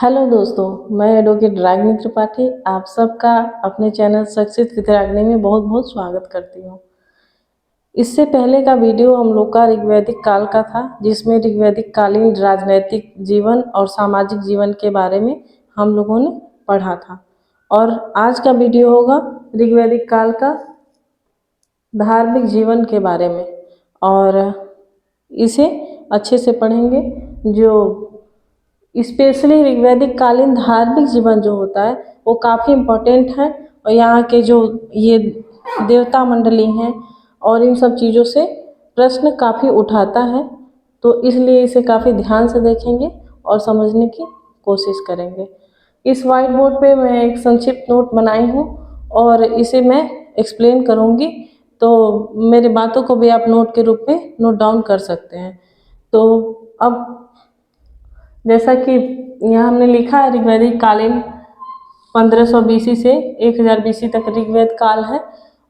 Hello दोस्तों, मैं advocate Ragini Tripathi आप सबका अपने चैनल सक्सेस विद रागिनी में बहुत बहुत स्वागत करती हूँ। इससे पहले का वीडियो हम लोग का ऋग्वैदिक काल का था, जिसमें ऋग्वैदिक कालीन राजनैतिक जीवन और सामाजिक जीवन के बारे में हम लोगों ने पढ़ा था। और आज का वीडियो होगा ऋग्वैदिक काल का धार्मिक जीवन के बारे में, और इसे अच्छे से पढ़ेंगे। जो स्पेशली ऋग्वैदिक कालीन धार्मिक जीवन जो होता है वो काफ़ी इम्पोर्टेंट है, और यहाँ के जो ये देवता मंडली हैं और इन सब चीज़ों से प्रश्न काफ़ी उठाता है, तो इसलिए इसे काफ़ी ध्यान से देखेंगे और समझने की कोशिश करेंगे। इस वाइट बोर्ड पे मैं एक संक्षिप्त नोट बनाई हूँ और इसे मैं एक्सप्लेन करूँगी, तो मेरी बातों को भी आप नोट के रूप में नोट डाउन कर सकते हैं। तो अब जैसा कि यहाँ हमने लिखा है, ऋग्वैदिक कालीन 1500 BC से 1000 BC तक ऋग्वेद काल है,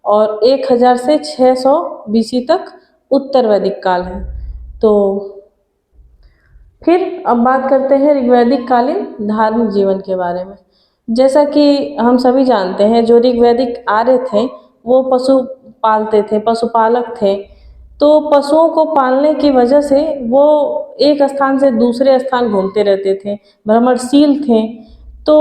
और 1000 से 600 BC तक उत्तर वैदिक काल है। तो फिर अब बात करते हैं ऋग्वैदिक कालीन धार्मिक जीवन के बारे में। जैसा कि हम सभी जानते हैं, जो ऋग्वैदिक आर्य थे वो पशु पालते थे, पशुपालक थे। तो पशुओं को पालने की वजह से वो एक स्थान से दूसरे स्थान घूमते रहते थे, भ्रमणशील थे। तो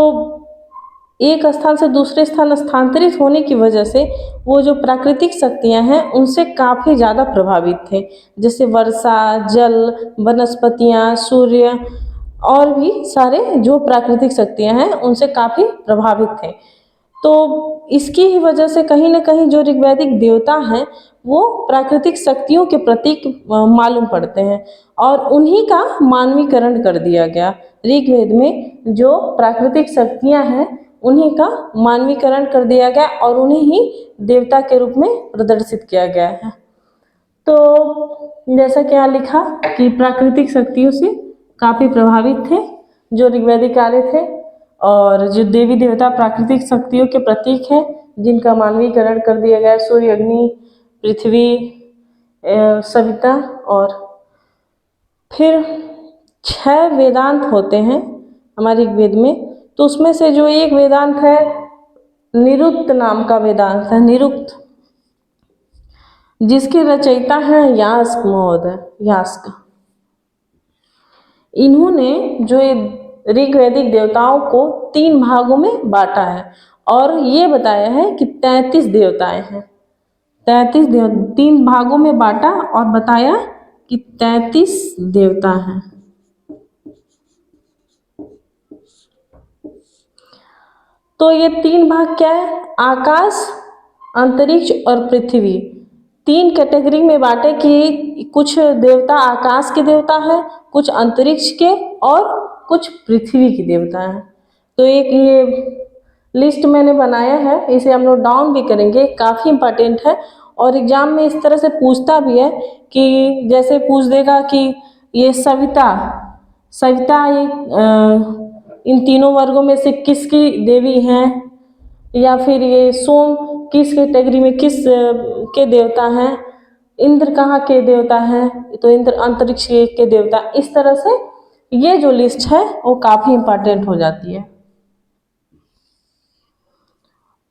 एक स्थान से दूसरे स्थान स्थानांतरित होने की वजह से वो जो प्राकृतिक शक्तियाँ हैं उनसे काफ़ी ज़्यादा प्रभावित थे, जैसे वर्षा, जल, वनस्पतियाँ, सूर्य और भी सारे जो प्राकृतिक शक्तियाँ हैं उनसे काफ़ी प्रभावित थे। तो इसकी ही वजह से कहीं न कहीं जो ऋग्वैदिक देवता हैं वो प्राकृतिक शक्तियों के प्रतीक मालूम पड़ते हैं, और उन्हीं का मानवीकरण कर दिया गया। ऋग्वेद में जो प्राकृतिक शक्तियाँ हैं उन्हीं का मानवीकरण कर दिया गया और उन्हें ही देवता के रूप में प्रदर्शित किया गया है। तो जैसा कि यहाँ लिखा कि प्राकृतिक शक्तियों से काफ़ी प्रभावित थे जो ऋग्वैदिक आर्य थे, और जो देवी देवता प्राकृतिक शक्तियों के प्रतीक हैं जिनका मानवीकरण कर दिया गया, सूर्य, अग्नि, पृथ्वी, सविता। और फिर 6 वेदांत होते हैं हमारे ऋग्वेद में, तो उसमें से जो एक वेदांत है निरुक्त नाम का वेदांत है, निरुक्त, जिसके रचयिता हैं यास्क महोदय, यास्क। इन्होंने जो ऋग्वैदिक देवताओं को 3 भागों में बांटा है, और ये बताया है कि 33 देवताएं हैं। 3 भागों में बांटा और बताया कि 33 देवता हैं। तो ये 3 भाग क्या है? आकाश, अंतरिक्ष और पृथ्वी। 3 कैटेगरी में बांटे कि कुछ देवता आकाश के देवता हैं, कुछ अंतरिक्ष के और कुछ पृथ्वी के देवता हैं। तो एक ये लिस्ट मैंने बनाया है, इसे हम लोग डाउन भी करेंगे, काफ़ी इम्पोर्टेंट है। और एग्जाम में इस तरह से पूछता भी है कि जैसे पूछ देगा कि ये सविता, सविता ये इन तीनों वर्गों में से किसकी देवी हैं, या फिर ये सोम किस कैटेगरी में किस के देवता हैं, इंद्र कहाँ के देवता हैं, तो इंद्र अंतरिक्ष के देवता। इस तरह से ये जो लिस्ट है वो काफ़ी इम्पोर्टेंट हो जाती है।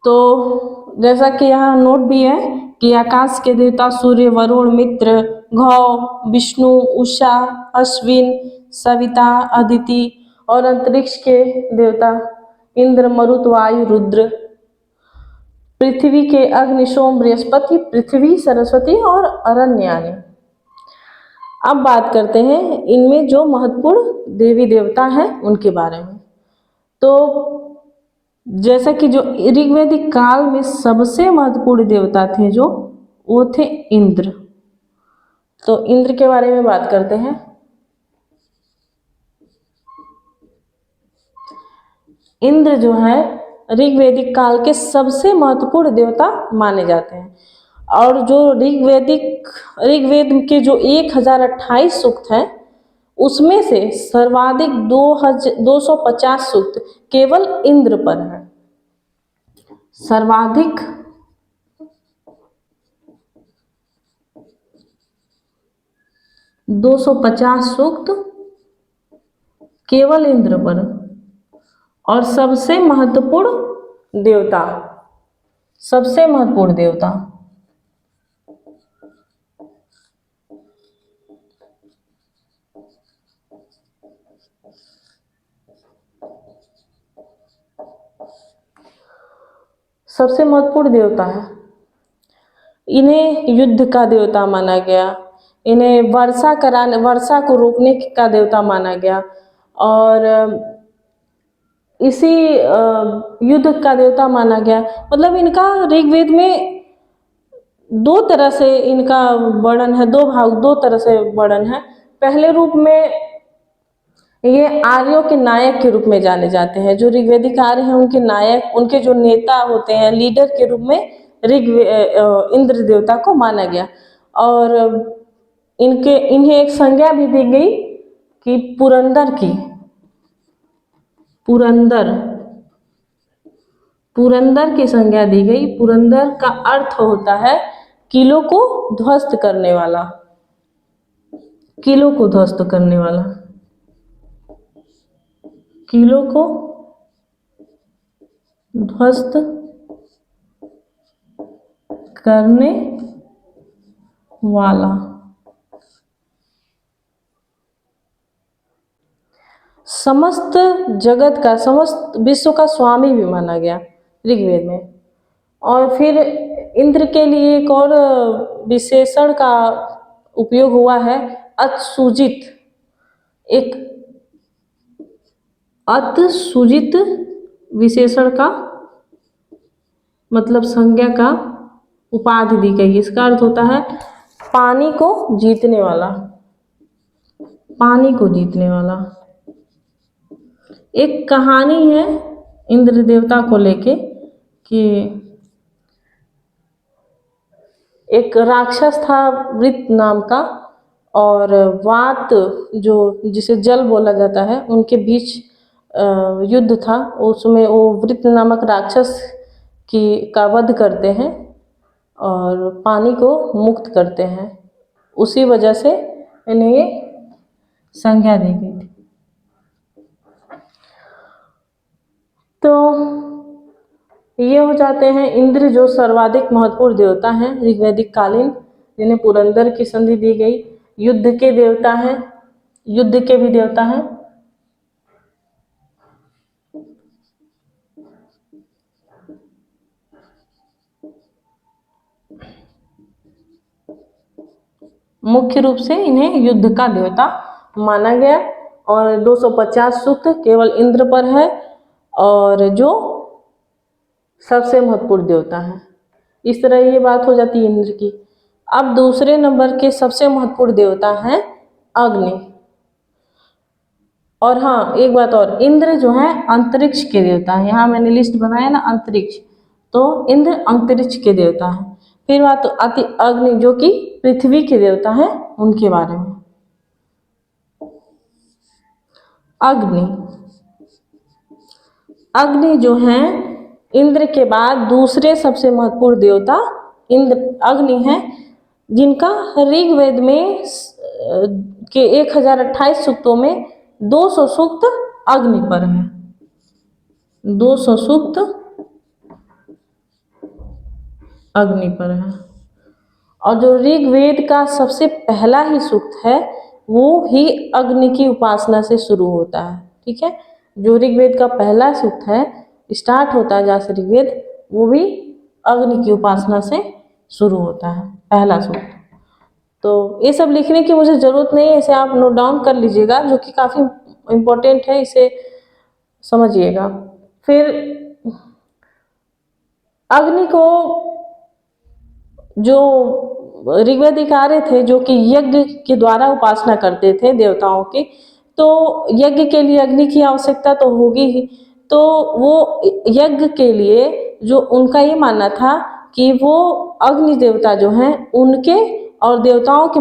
तो जैसा कि यहाँ नोट भी है कि आकाश के देवता सूर्य, वरुण, मित्र, घौ, विष्णु, उषा, अश्विन, सविता, अदिति, और अंतरिक्ष के देवता इंद्र, मरुत, वायु, रुद्र, पृथ्वी के अग्नि, सोम, बृहस्पति, पृथ्वी, सरस्वती और अरण्यानी। अब बात करते हैं इनमें जो महत्वपूर्ण देवी देवता हैं उनके बारे में। तो जैसा कि जो ऋग्वैदिक काल में सबसे महत्वपूर्ण देवता थे जो, वो थे इंद्र। तो इंद्र के बारे में बात करते हैं। इंद्र जो है ऋग्वैदिक काल के सबसे महत्वपूर्ण देवता माने जाते हैं, और जो ऋग्वेद के जो 1028 सूक्त हैं उसमें से सर्वाधिक 250 सूक्त केवल इंद्र पर है। सर्वाधिक 250 सूक्त केवल इंद्र पर। और सबसे महत्वपूर्ण देवता, सबसे महत्वपूर्ण देवता, सबसे महत्वपूर्ण देवता है। इन्हें युद्ध का देवता माना गया, इन्हें वर्षा को रोकने का देवता माना गया, और इसी युद्ध का देवता माना गया। मतलब इनका ऋग्वेद में दो तरह से इनका वर्णन है, दो तरह से वर्णन है। पहले रूप में ये आर्यों के नायक के रूप में जाने जाते हैं। जो ऋग्वेदिक आर्य हैं उनके नायक, उनके जो नेता होते हैं, लीडर के रूप में इंद्र देवता को माना गया। और इन्हें एक संज्ञा भी दी गई कि पुरंदर की, पुरंदर की संज्ञा दी गई। पुरंदर का अर्थ होता है किलों को ध्वस्त करने वाला, किलों को ध्वस्त करने वाला, किलों को ध्वस्त करने वाला। समस्त जगत का, समस्त विश्व का स्वामी भी माना गया ऋग्वेद में। और फिर इंद्र के लिए एक और विशेषण का उपयोग हुआ है, अतसुजित। एक अतसुजित विशेषण का मतलब संज्ञा का उपाधि दी गई। इसका अर्थ होता है पानी को जीतने वाला, पानी को जीतने वाला। एक कहानी है इंद्र देवता को लेके कि एक राक्षस था वृत नाम का, और वात जो जिसे जल बोला जाता है, उनके बीच युद्ध था। उसमें वो वृत नामक राक्षस का वध करते हैं और पानी को मुक्त करते हैं। उसी वजह से इन्हें ये संज्ञा दी गई थी। तो ये हो जाते हैं इंद्र, जो सर्वाधिक महत्वपूर्ण देवता हैं ऋग्वैदिक कालीन, जिन्हें पुरंदर की संधि दी गई। युद्ध के देवता हैं, युद्ध के भी देवता हैं। मुख्य रूप से इन्हें युद्ध का देवता माना गया। और 250 सूक्त केवल इंद्र पर है, और जो सबसे महत्वपूर्ण देवता है। इस तरह ये बात हो जाती है इंद्र की। अब दूसरे नंबर के सबसे महत्वपूर्ण देवता हैं अग्नि। और हाँ, एक बात और, इंद्र जो है अंतरिक्ष के देवता है। यहाँ मैंने लिस्ट बनाया ना, अंतरिक्ष, तो इंद्र अंतरिक्ष के देवता है। फिर बात आती अग्नि, जो कि पृथ्वी के देवता है, उनके बारे में। अग्नि, अग्नि जो है इंद्र के बाद दूसरे सबसे महत्वपूर्ण देवता अग्नि है, जिनका ऋग्वेद में के 1028 सूक्तों में 200 सूक्त अग्नि पर है। 200 सूक्त अग्नि पर है। और जो ऋग्वेद का सबसे पहला ही सूक्त है, वो ही अग्नि की उपासना से शुरू होता है। ठीक है, जो ऋग्वेद का पहला सूक्त है, स्टार्ट होता है जहाँ से ऋग्वेद, वो भी अग्नि की उपासना से शुरू होता है, पहला सूक्त। तो ये सब लिखने की मुझे ज़रूरत नहीं है, इसे आप नोट डाउन कर लीजिएगा, जो कि काफ़ी इम्पोर्टेंट है, इसे समझिएगा। फिर अग्नि को जो ऋग्वेदिक आर्य थे, जो कि यज्ञ के द्वारा उपासना करते थे देवताओं की, तो यज्ञ के लिए अग्नि की आवश्यकता तो होगी ही। तो वो यज्ञ के लिए जो उनका ये मानना था कि वो अग्नि देवता जो हैं, उनके और देवताओं के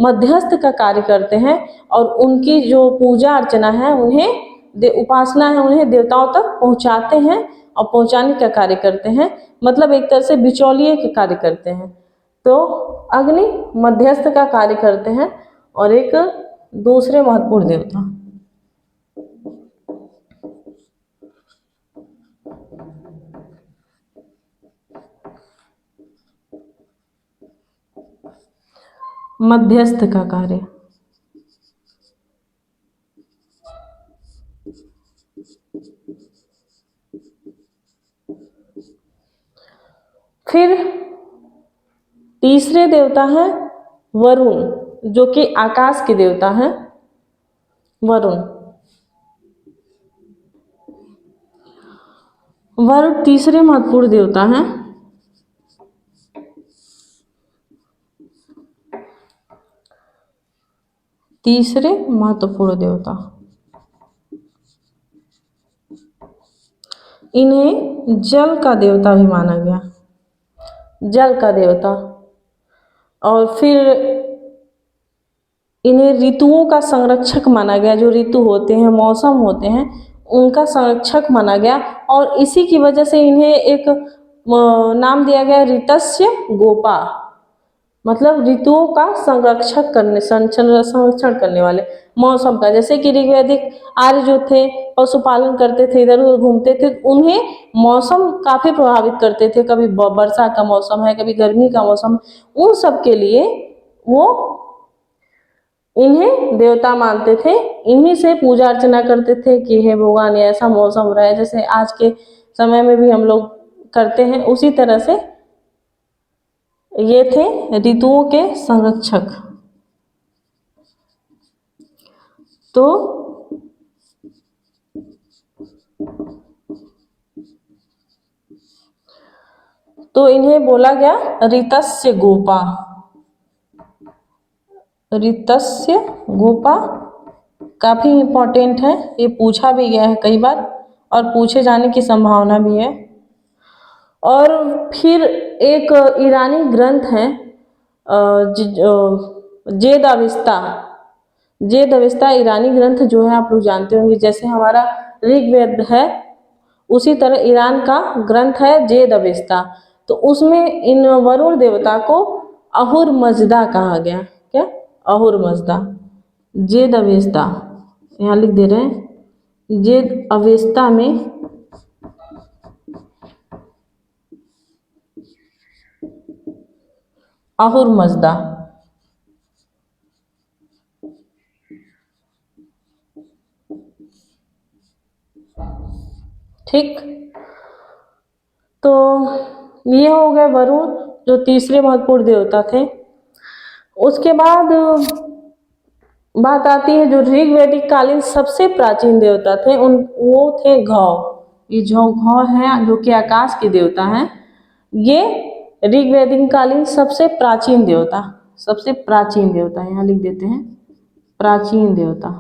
मध्यस्थ का कार्य करते हैं, और उनकी जो पूजा अर्चना है, उन्हें उपासना है, उन्हें देवताओं तक पहुँचाते हैं और पहुँचाने का कार्य करते हैं। मतलब एक तरह से बिचौलिए के कार्य करते हैं। तो अग्नि मध्यस्थ का कार्य करते हैं। और एक दूसरे महत्वपूर्ण देवता मध्यस्थ का कार्य। फिर तीसरे देवता हैं वरुण, जो कि आकाश के देवता हैं। वरुण, वरुण तीसरे महत्वपूर्ण देवता हैं। तीसरे महत्वपूर्ण देवता, इन्हें जल का देवता भी माना गया, जल का देवता। और फिर इन्हें ऋतुओं का संरक्षक माना गया, जो ऋतु होते हैं, मौसम होते हैं, उनका संरक्षक माना गया। और इसी की वजह से इन्हें एक नाम दिया गया ऋतस्य गोपा, मतलब ऋतुओं का संरक्षण करने वाले, मौसम का। जैसे कि ऋग्वैदिक आर्य जो थे पशुपालन करते थे, इधर उधर घूमते थे, उन्हें मौसम काफ़ी प्रभावित करते थे। कभी वर्षा का मौसम है, कभी गर्मी का मौसम, उन सब के लिए वो इन्हें देवता मानते थे। इन्हीं से पूजा अर्चना करते थे कि हे भगवान ऐसा मौसम रहे, जैसे आज के समय में भी हम लोग करते हैं, उसी तरह से ये थे ऋतुओं के संरक्षक। तो इन्हें बोला गया ऋतस्य गोपा, ऋतस्य गोपा। काफ़ी इम्पोर्टेंट है, ये पूछा भी गया है कई बार और पूछे जाने की संभावना भी है। और फिर एक ईरानी ग्रंथ है जेद अविस्ता, जेद अविस्ता ईरानी ग्रंथ जो है आप लोग जानते होंगे। जैसे हमारा ऋग्वेद है, उसी तरह ईरान का ग्रंथ है जेद अविस्ता। तो उसमें इन वरुण देवता को अहुर मजदा कहा गया। क्या? अहुर मजदा। जेद अवेस्ता यहाँ लिख दे रहे हैं, जेद अवेस्ता में अहुर मजदा। ठीक, तो ये हो गए वरुण, जो तीसरे महत्वपूर्ण देवता थे। उसके बाद बात आती है जो ऋग्वैदिक कालीन सबसे प्राचीन देवता थे, वो थे घौ। ये जो घौ है, जो कि आकाश के देवता हैं, ये ऋग्वैदिक कालीन सबसे प्राचीन देवता, सबसे प्राचीन देवता यहाँ लिख देते हैं, प्राचीन देवता,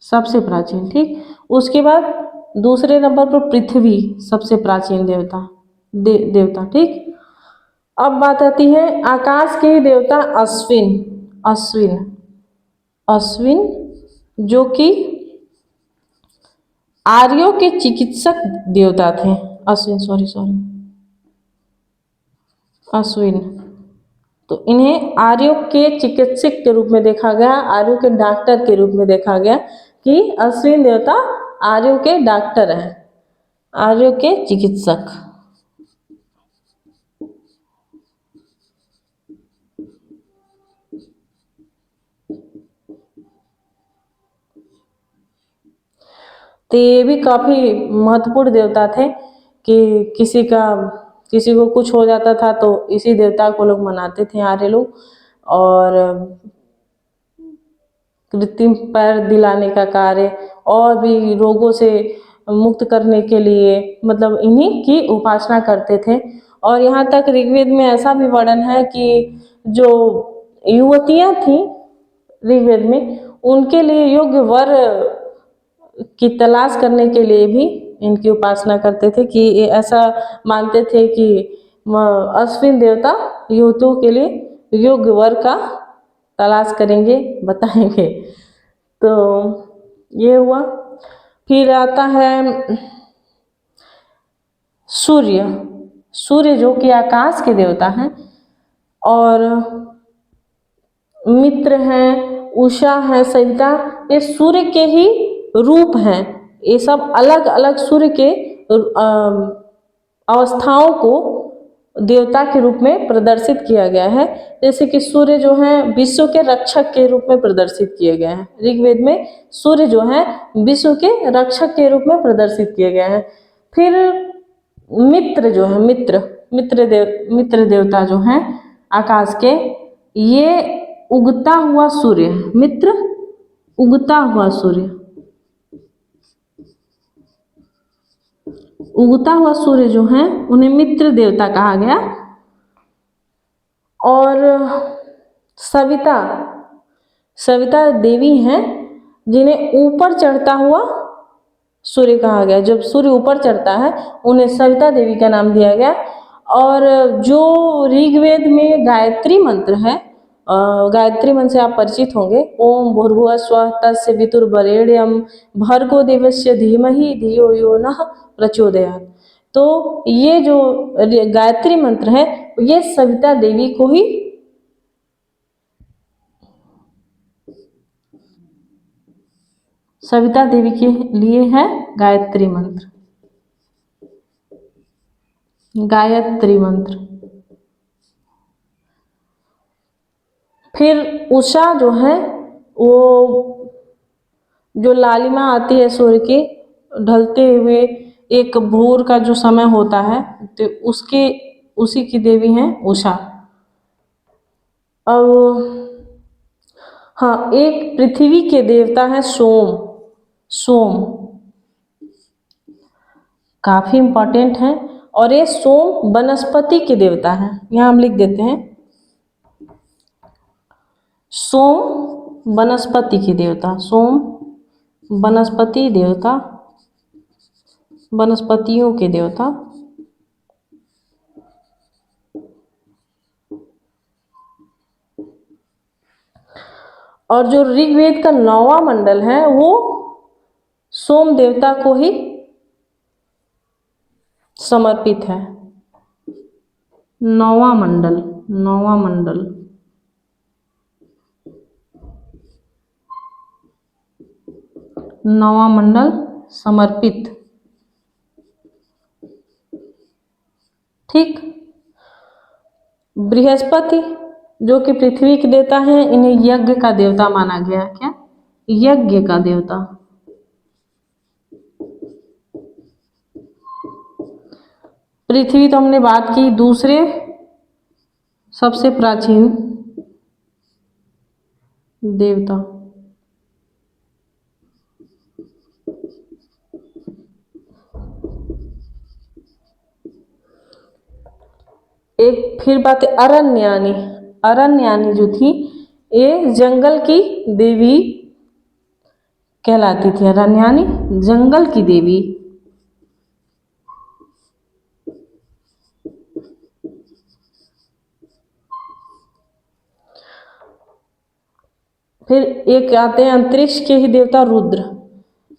सबसे प्राचीन। ठीक, उसके बाद दूसरे नंबर पर पृथ्वी, सबसे प्राचीन देवता, देवता। ठीक, अब बात आती है आकाश के ही देवता अश्विन, अश्विन, अश्विन, जो कि आर्यों के चिकित्सक देवता थे। अश्विन, सॉरी, अश्विन। तो इन्हें आर्यों के चिकित्सक के रूप में देखा गया, आर्यों के डॉक्टर के रूप में देखा गया कि अश्विन देवता आर्यों के डॉक्टर हैं, आर्यों के चिकित्सक। तो ये भी काफ़ी महत्वपूर्ण देवता थे कि किसी को कुछ हो जाता था तो इसी देवता को लोग मनाते थे आर्य लोग। और कृत्रिम पैर दिलाने का कार्य और भी रोगों से मुक्त करने के लिए मतलब इन्हीं की उपासना करते थे। और यहाँ तक ऋग्वेद में ऐसा भी वर्णन है कि जो युवतियाँ थीं ऋग्वेद में, उनके लिए योग्य वर की तलाश करने के लिए भी इनकी उपासना करते थे कि ये ऐसा मानते थे कि अश्विन देवता युवतियों के लिए योग्य वर का तलाश करेंगे, बताएंगे। तो ये हुआ। फिर आता है सूर्य, सूर्य जो कि आकाश के देवता हैं और मित्र हैं, उषा है, सविता, ये सूर्य के ही रूप हैं। ये सब अलग अलग सूर्य के अवस्थाओं को देवता के रूप में प्रदर्शित किया गया है। जैसे कि सूर्य जो है विश्व के रक्षक के रूप में प्रदर्शित किए गए हैं। ऋग्वेद में सूर्य जो है विश्व के रक्षक के रूप में प्रदर्शित किए गए हैं। फिर मित्र जो है मित्र देवता जो हैं आकाश के, ये उगता हुआ सूर्य, मित्र उगता हुआ सूर्य, उगता हुआ सूर्य जो है उन्हें मित्र देवता कहा गया। और सविता सविता देवी हैं जिन्हें ऊपर चढ़ता हुआ सूर्य कहा गया। जब सूर्य ऊपर चढ़ता है उन्हें सविता देवी का नाम दिया गया। और जो ऋग्वेद में गायत्री मंत्र है, गायत्री मंत्र से आप परिचित होंगे, ओम भूर्भुवः स्वः तत्सवितुर्वरेण्यं भर्गो देवस्य धीमहि धियो यो नः प्रचोदयात्। तो ये जो गायत्री मंत्र है ये सविता देवी को ही सविता देवी के लिए है गायत्री मंत्र। गायत्री मंत्र। फिर उषा जो है वो जो लालिमा आती है सूर्य की ढलते हुए, एक भोर का जो समय होता है तो उसी की देवी हैं उषा। और हाँ, एक पृथ्वी के देवता है सोम काफी इम्पोर्टेंट है। और ये सोम वनस्पति के देवता हैं। यहाँ हम लिख देते हैं सोम वनस्पति के देवता, सोम वनस्पति देवता, वनस्पतियों के देवता। और जो ऋग्वेद का 9वां मंडल है वो सोम देवता को ही समर्पित है। 9वां मंडल समर्पित। ठीक। बृहस्पति जो कि पृथ्वी के देवता हैं, इन्हें यज्ञ का देवता माना गया। क्या? यज्ञ का देवता। पृथ्वी तो हमने बात की, दूसरे सबसे प्राचीन देवता एक फिर बात है अरण्यानी जो थी ये जंगल की देवी कहलाती थी। अरण्यानी जंगल की देवी। फिर एक आते हैं अंतरिक्ष के ही देवता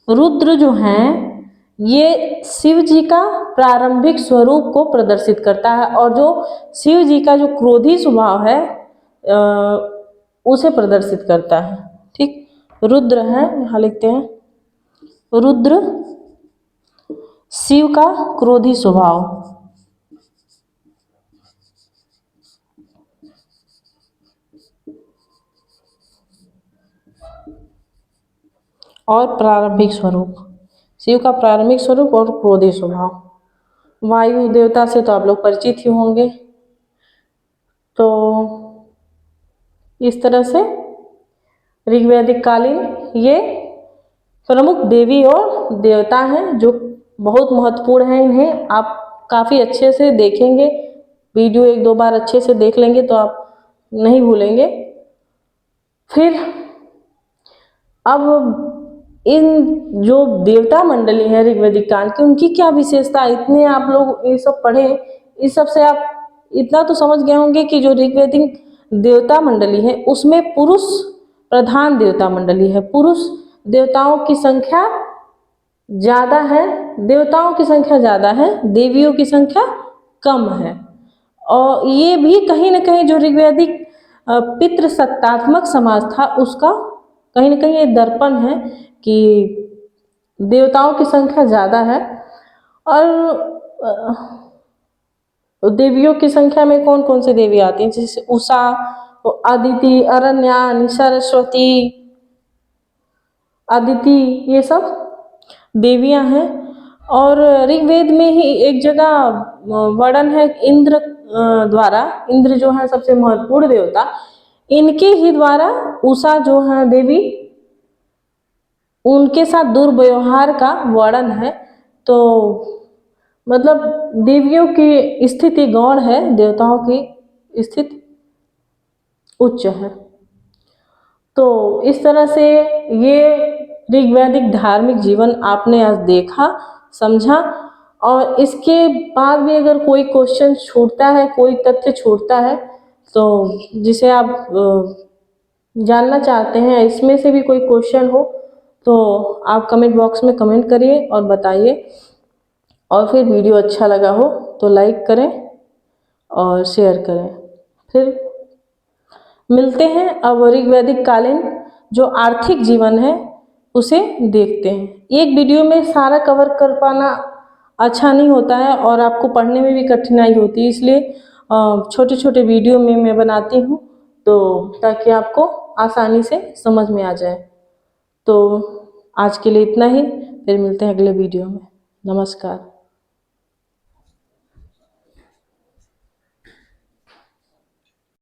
रुद्र जो हैं ये शिव जी का प्रारंभिक स्वरूप को प्रदर्शित करता है। और जो शिव जी का जो क्रोधी स्वभाव है उसे प्रदर्शित करता है। ठीक। रुद्र है, यहाँ लिखते हैं रुद्र शिव का क्रोधी स्वभाव। और प्रारंभिक स्वरूप, शिव का प्रारंभिक स्वरूप और क्रोधी स्वभाव। वायु देवता से तो आप लोग परिचित ही होंगे। तो इस तरह से ऋग्वैदिक कालीन ये प्रमुख देवी और देवता हैं जो बहुत महत्वपूर्ण हैं। इन्हें आप काफ़ी अच्छे से देखेंगे, वीडियो 1-2 बार अच्छे से देख लेंगे तो आप नहीं भूलेंगे। फिर अब इन जो देवता मंडली है ऋग्वैदिक काल की, उनकी क्या विशेषता, इतने आप लोग ये सब पढ़े, इस सब से आप इतना तो समझ गए होंगे कि जो ऋग्वैदिक देवता मंडली है उसमें पुरुष प्रधान देवता मंडली है। पुरुष देवताओं की संख्या ज़्यादा है, देवताओं की संख्या ज़्यादा है, देवियों की संख्या कम है। और ये भी कहीं ना कहीं जो ऋग्वैदिक पितृसत्तात्मक समाज था उसका कहीं ना कहीं ये दर्पण है कि देवताओं की संख्या ज़्यादा है। और देवियों की संख्या में कौन कौन सी देवी आती हैं, जैसे उषा, अदिति, अरण्या, सरस्वती, अदिति, ये सब देवियां हैं। और ऋग्वेद में ही एक जगह वर्णन है इंद्र द्वारा, इंद्र जो है सबसे महत्वपूर्ण देवता, इनके ही द्वारा उषा जो है देवी, उनके साथ दुर्व्यवहार का वर्णन है। तो मतलब देवियों की स्थिति गौण है, देवताओं की स्थिति उच्च है। तो इस तरह से ये ऋग्वैदिक धार्मिक जीवन आपने आज देखा, समझा, और इसके बाद भी अगर कोई क्वेश्चन छूटता है, कोई तथ्य छूटता है, तो जिसे आप जानना चाहते हैं, इसमें से भी कोई क्वेश्चन हो, तो आप कमेंट बॉक्स में कमेंट करिए और बताइए। और फिर वीडियो अच्छा लगा हो तो लाइक करें और शेयर करें। फिर मिलते हैं अब ऋग्वैदिक कालीन जो आर्थिक जीवन है उसे देखते हैं। एक वीडियो में सारा कवर कर पाना अच्छा नहीं होता है और आपको पढ़ने में भी कठिनाई होती है, इसलिए छोटे छोटे वीडियो में मैं बनाती हूँ, तो ताकि आपको आसानी से समझ में आ जाए। तो आज के लिए इतना ही, फिर मिलते हैं अगले वीडियो में। नमस्कार।